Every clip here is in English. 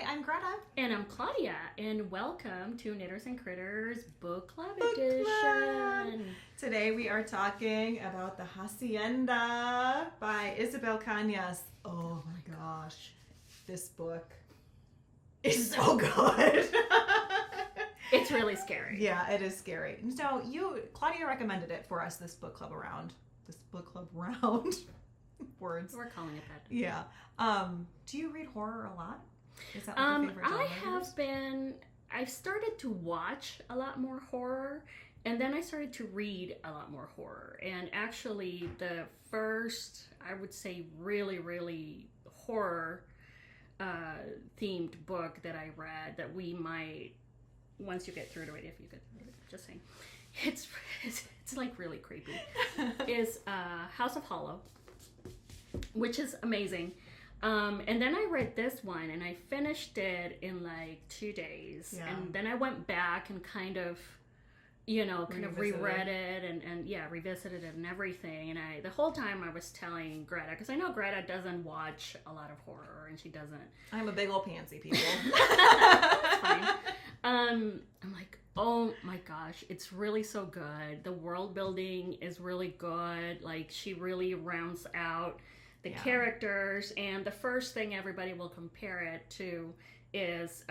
I'm Greta. And I'm Claudia, and welcome to Knitters and Critters Book Club Book Edition. Club. Today we are talking about the Hacienda by Isabel Canas. Oh my gosh, this book is so good. It's really scary. Yeah, it is scary. So Claudia recommended it for us, this book club round. Words. We're calling it that. Yeah. Do you read horror a lot? Is that like your favorite genre? I've started to watch a lot more horror, and then I started to read a lot more horror. And actually, the first, I would say, really, really horror themed book that I read that we might, once you get through to it, if you could, just saying, it's like really creepy, is House of Hollow, which is amazing. And then I read this one and I finished it in like 2 days. Yeah. And then I went back and kind of reread it and revisited it and everything. And the whole time I was telling Greta, because I know Greta doesn't watch a lot of horror and she doesn't. I'm a big old pansy, people. That's fine. I'm like, oh my gosh, it's really so good. The world building is really good. Like, she really rounds out the characters, and the first thing everybody will compare it to is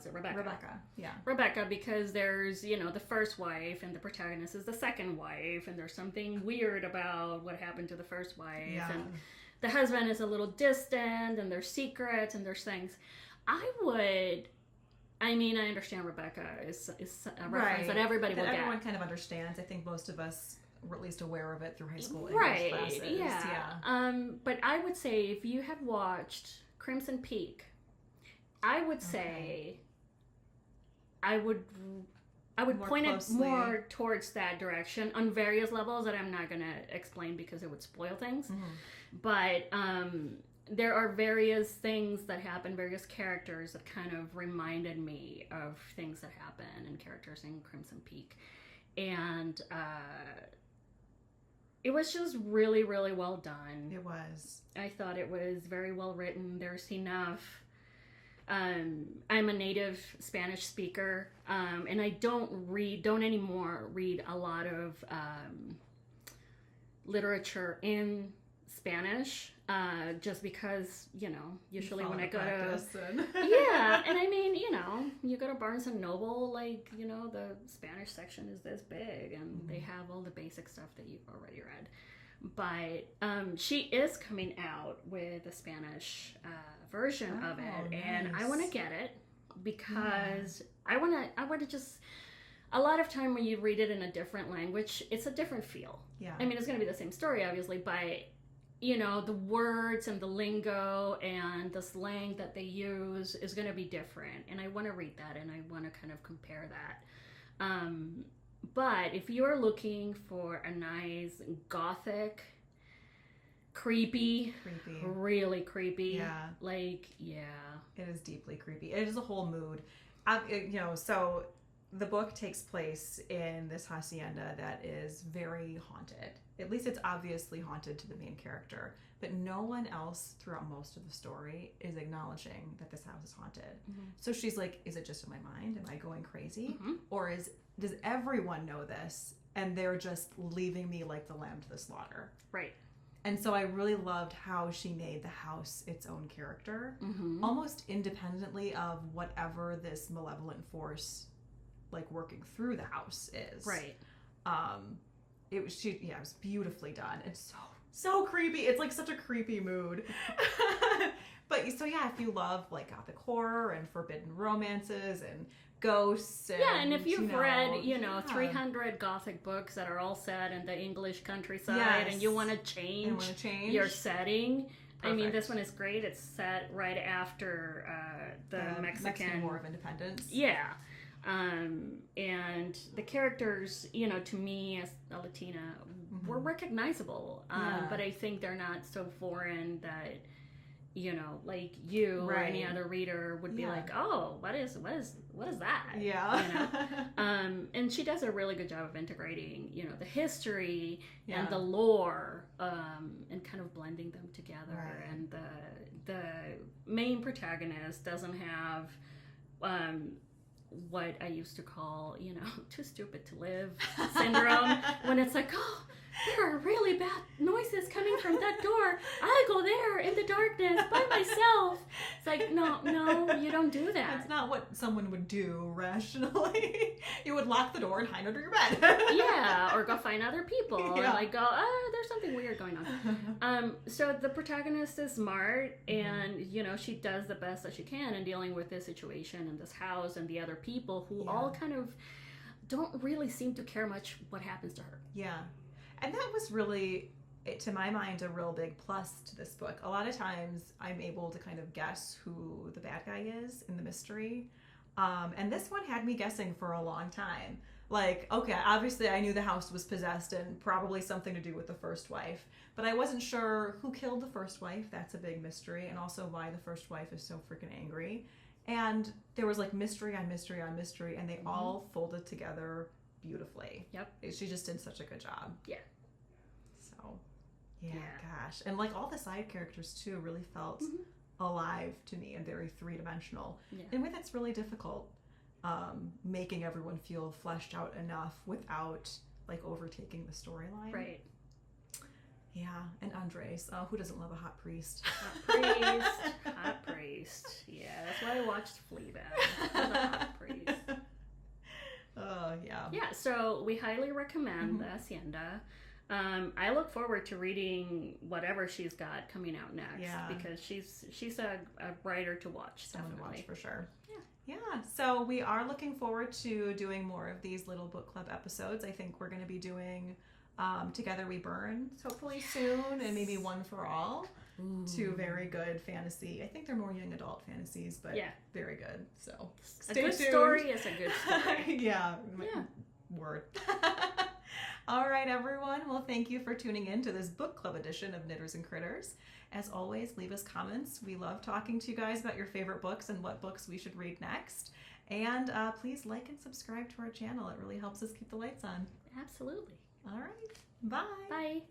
Rebecca. Rebecca, because there's the first wife and the protagonist is the second wife, and there's something weird about what happened to the first wife, and the husband is a little distant, and there's secrets and there's things. I understand Rebecca is a reference that everybody will get. Everyone kind of understands. I think most of us were at least aware of it through high school English classes. Yeah. But I would say if you have watched Crimson Peak, I would say I would point it more towards that direction on various levels that I'm not going to explain because it would spoil things. Mm-hmm. But there are various things that happen, various characters that kind of reminded me of things that happen and characters in Crimson Peak. And it was just really, really well done. It was. I thought it was very well written. There's enough. I'm a native Spanish speaker, and I don't anymore read a lot of literature in Spanish, just because, usually when I go to... Yeah, and you go to Barnes & Noble, the Spanish section is this big, and they have all the basic stuff that you've already read. But she is coming out with a Spanish version of it, nice. And I want to get it because I want to just... A lot of time when you read it in a different language, it's a different feel. Yeah. It's going to be the same story, obviously, but... the words and the lingo and the slang that they use is going to be different. And I want to read that and I want to kind of compare that. But if you're looking for a nice gothic, creepy, really creepy. It is deeply creepy. It is a whole mood. So the book takes place in this hacienda that is very haunted. At least it's obviously haunted to the main character, but no one else throughout most of the story is acknowledging that this house is haunted. Mm-hmm. So she's like, is it just in my mind? Am I going crazy? Mm-hmm. Or does everyone know this and they're just leaving me like the lamb to the slaughter? Right. And so I really loved how she made the house its own character, almost independently of whatever this malevolent force working through the house is. Right. It was beautifully done. It's so creepy. It's like such a creepy mood. But if you love gothic horror and forbidden romances and ghosts and if you've read 300 gothic books that are all set in the English countryside, and you want to change your setting, perfect. This one is great. It's set right after the Mexican War of Independence. Yeah. And the characters, to me as a Latina, were recognizable. But I think they're not so foreign that you know, like you or any other reader would be like, oh, what is that? Yeah. You know? And she does a really good job of integrating, you know, the history and the lore, and kind of blending them together. Right. And the main protagonist doesn't have what I used to call, you know, too stupid to live syndrome, when it's like, oh, there are really bad noises coming from that door. I go there in the darkness by myself. It's like, no, you don't do that. That's not what someone would do rationally. You would lock the door and hide under your bed. Yeah, or go find other people and like go, oh, there's something weird going on. So the protagonist is smart, and you know, she does the best that she can in dealing with this situation and this house and the other people who all kind of don't really seem to care much what happens to her. Yeah. And that was really, to my mind, a real big plus to this book. A lot of times I'm able to kind of guess who the bad guy is in the mystery. And this one had me guessing for a long time. Like, okay, obviously I knew the house was possessed and probably something to do with the first wife. But I wasn't sure who killed the first wife. That's a big mystery. And also why the first wife is so freaking angry. And there was like mystery on mystery on mystery. And they all folded together beautifully. Yep. She just did such a good job. Yeah. So, yeah, gosh. And like all the side characters too really felt alive to me and very three-dimensional. Yeah. And with it's really difficult making everyone feel fleshed out enough without like overtaking the storyline. Right. Yeah, and Andres, who doesn't love a hot priest? Hot priest. Yeah, that's why I watched Fleabag. The hot priest. Yeah. Yeah, so we highly recommend the Hacienda. I look forward to reading whatever she's got coming out next because she's a writer to watch. Someone to watch for sure. Yeah. Yeah, so we are looking forward to doing more of these little book club episodes. I think we're going to be doing Together We Burn hopefully soon, and maybe One for All. Ooh. Two very good fantasy. I think they're more young adult fantasies, but very good. So a good story is a good story. Yeah. Word. All right, everyone. Well, thank you for tuning in to this book club edition of Knitters and Critters. As always, leave us comments. We love talking to you guys about your favorite books and what books we should read next. And please like and subscribe to our channel. It really helps us keep the lights on. Absolutely. All right. Bye. Bye.